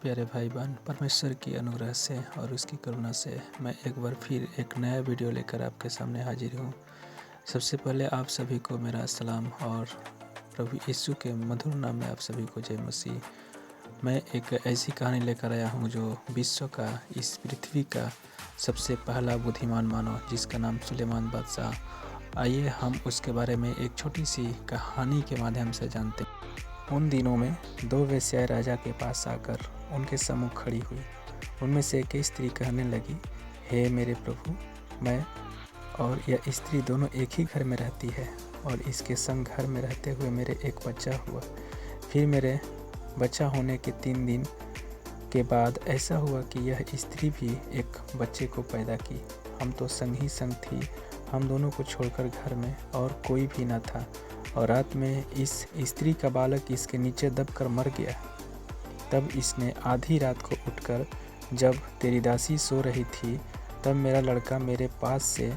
प्यारे भाई बहन, परमेश्वर की अनुग्रह से और उसकी करुणा से मैं एक बार फिर एक नया वीडियो लेकर आपके सामने हाजिर हूँ। सबसे पहले आप सभी को मेरा सलाम और प्रभु यीशु के मधुर नाम में आप सभी को जय मसीह। मैं एक ऐसी कहानी लेकर आया हूँ जो विश्व का, इस पृथ्वी का सबसे पहला बुद्धिमान मानव, जिसका नाम सुलेमान बादशाह। आइए हम उसके बारे में एक छोटी सी कहानी के माध्यम से जानते हैं। उन दिनों में दो वेश्याएं राजा के पास आकर उनके सम्मुख खड़ी हुई। उनमें से एक स्त्री कहने लगी, हे मेरे प्रभु, मैं और यह स्त्री दोनों एक ही घर में रहती है और इसके संग घर में रहते हुए मेरे एक बच्चा हुआ। फिर मेरे बच्चा होने के 3 दिन के बाद ऐसा हुआ कि यह स्त्री भी एक बच्चे को पैदा की। हम तो संग ही संग थी, हम दोनों को छोड़कर घर में और कोई भी न था। और रात में इस स्त्री का बालक इसके नीचे दबकर मर गया। तब इसने आधी रात को उठकर, जब तेरी दासी सो रही थी, तब मेरा लड़का मेरे पास से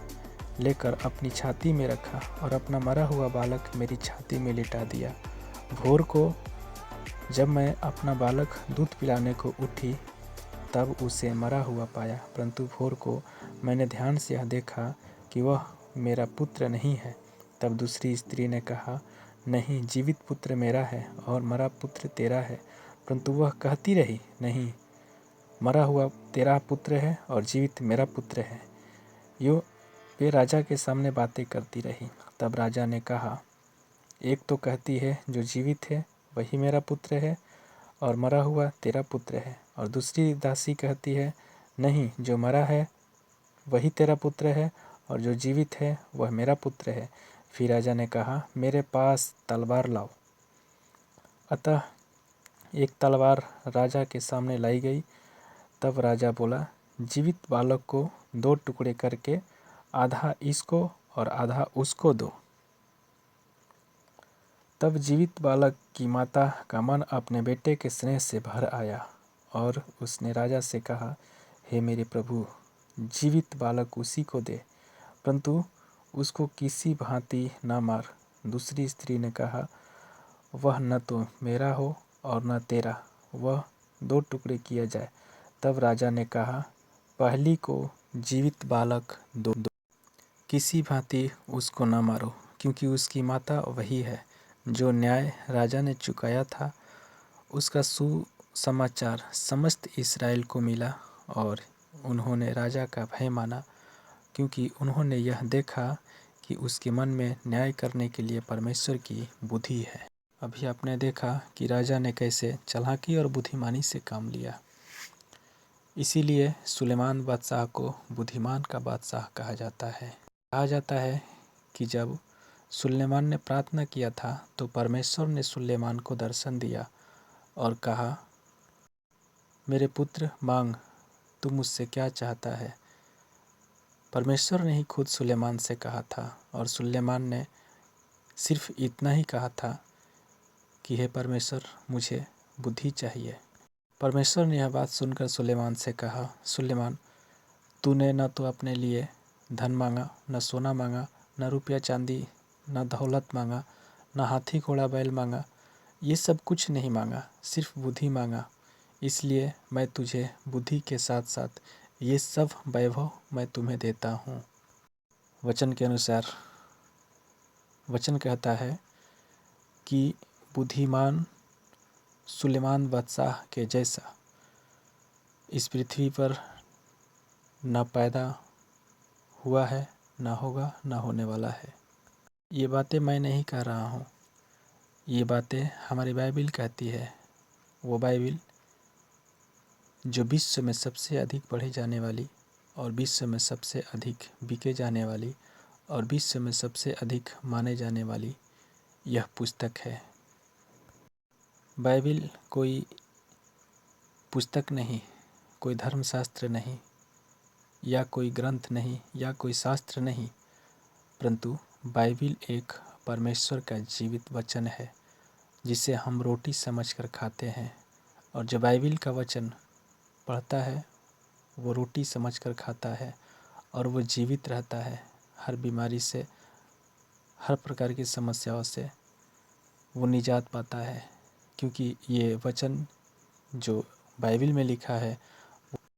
लेकर अपनी छाती में रखा और अपना मरा हुआ बालक मेरी छाती में लिटा दिया। भोर को जब मैं अपना बालक दूध पिलाने को उठी, तब उसे मरा हुआ पाया, परंतु भोर को मैंने ध्यान से यह देखा कि वह मेरा पुत्र नहीं है। तब दूसरी स्त्री ने कहा, नहीं, जीवित पुत्र मेरा है और मरा पुत्र तेरा है। परंतु वह कहती रही, नहीं, मरा हुआ तेरा पुत्र है और जीवित मेरा पुत्र है। यो वे राजा के सामने बातें करती रही। तब राजा ने कहा, एक तो कहती है जो जीवित है वही मेरा पुत्र है और मरा हुआ तेरा पुत्र है, और दूसरी दासी कहती है, नहीं, जो मरा है वही तेरा पुत्र है और जो जीवित है वह मेरा पुत्र है। फिर राजा ने कहा, मेरे पास तलवार लाओ। अतः एक तलवार राजा के सामने लाई गई। तब राजा बोला, जीवित बालक को 2 टुकड़े करके आधा इसको और आधा उसको दो। तब जीवित बालक की माता का मन अपने बेटे के स्नेह से भर आया और उसने राजा से कहा, हे मेरे प्रभु, जीवित बालक उसी को दे, परंतु उसको किसी भांति न मार। दूसरी स्त्री ने कहा, वह न तो मेरा हो और न तेरा, वह 2 टुकड़े किया जाए। तब राजा ने कहा, पहली को जीवित बालक दो, किसी भांति उसको न मारो, क्योंकि उसकी माता वही है। जो न्याय राजा ने चुकाया था उसका सुसमाचार समस्त इस्राएल को मिला और उन्होंने राजा का भय माना, क्योंकि उन्होंने यह देखा कि उसके मन में न्याय करने के लिए परमेश्वर की बुद्धि है। अभी आपने देखा कि राजा ने कैसे चालाकी और बुद्धिमानी से काम लिया। इसीलिए सुलेमान बादशाह को बुद्धिमान का बादशाह कहा जाता है। कहा जाता है कि जब सुलेमान ने प्रार्थना किया था तो परमेश्वर ने सुलेमान को दर्शन दिया और कहा, मेरे पुत्र, मांग, तू मुझसे क्या चाहता है। परमेश्वर ने ही खुद सुलेमान से कहा था और सुलेमान ने सिर्फ इतना ही कहा था कि हे परमेश्वर, मुझे बुद्धि चाहिए। परमेश्वर ने यह बात सुनकर सुलेमान से कहा, सुलेमान, तूने न तो अपने लिए धन मांगा, न सोना मांगा, न रुपया चांदी, न दौलत मांगा, न हाथी घोड़ा बैल मांगा, ये सब कुछ नहीं मांगा, सिर्फ बुद्धि मांगा। इसलिए मैं तुझे बुद्धि के साथ साथ ये सब वैभव मैं तुम्हें देता हूँ। वचन के अनुसार वचन कहता है कि बुद्धिमान सुलेमान बादशाह के जैसा इस पृथ्वी पर न पैदा हुआ है, न होगा, न होने वाला है। ये बातें मैं नहीं कह रहा हूँ, ये बातें हमारी बाइबिल कहती है। वो बाइबिल जो विश्व में सबसे अधिक पढ़ी जाने वाली और विश्व में सबसे अधिक बिके जाने वाली और विश्व में सबसे अधिक माने जाने वाली यह पुस्तक है। बाइबिल कोई पुस्तक नहीं, कोई धर्मशास्त्र नहीं, या कोई ग्रंथ नहीं, या कोई शास्त्र नहीं, परंतु बाइबिल एक परमेश्वर का जीवित वचन है, जिसे हम रोटी समझकर खाते हैं। और जो बाइबिल का वचन पढ़ता है वो रोटी समझकर खाता है और वो जीवित रहता है। हर बीमारी से, हर प्रकार की समस्याओं से वो निजात पाता है, क्योंकि ये वचन जो बाइबिल में लिखा है,